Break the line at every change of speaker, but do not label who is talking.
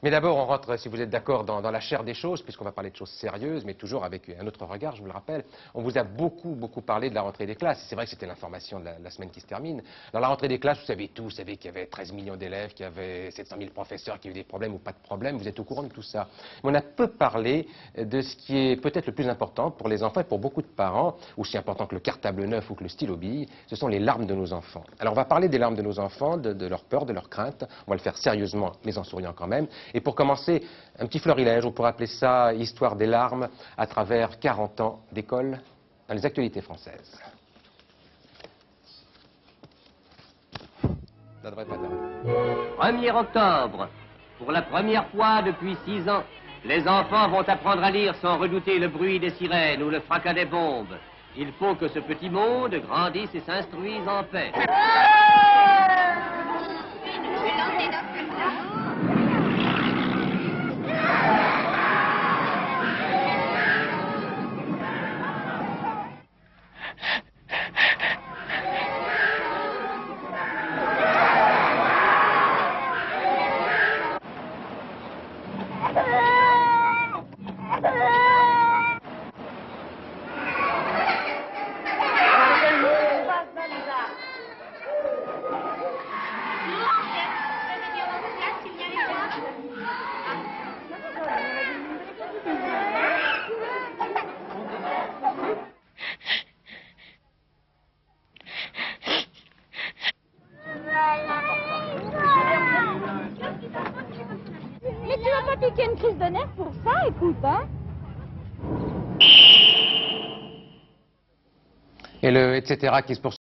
Mais d'abord, on rentre, si vous êtes d'accord, dans la chair des choses, puisqu'on va parler de choses sérieuses, mais toujours avec un autre regard, je vous le rappelle. On vous a beaucoup parlé de la rentrée des classes. C'est vrai que c'était l'information de la semaine qui se termine. Dans la rentrée des classes, vous savez tout. Vous savez qu'il y avait 13 millions d'élèves, qu'il y avait 700 000 professeurs, qu'il y avait des problèmes ou pas de problèmes. Vous êtes au courant de tout ça. Mais on a peu parlé de ce qui est peut-être le plus important pour les enfants et pour beaucoup de parents, aussi important que le cartable neuf ou que le stylo bille, ce sont les larmes de nos enfants. Alors on va parler des larmes de nos enfants, de leurs peurs, de leurs craintes. On va le faire sérieusement, mais en souriant quand même. Et pour commencer, un petit florilège, on pourrait appeler ça Histoire des larmes à travers 40 ans d'école dans les actualités françaises. Ça devrait pas tarder.
1er octobre. Pour la première fois depuis 6 ans, les enfants vont apprendre à lire sans redouter le bruit des sirènes ou le fracas des bombes. Il faut que ce petit monde grandisse et s'instruise en paix.
Mais tu vas pas piquer une crise de nerfs pour ça, écoute, hein?
Et le etc. qui se poursuit.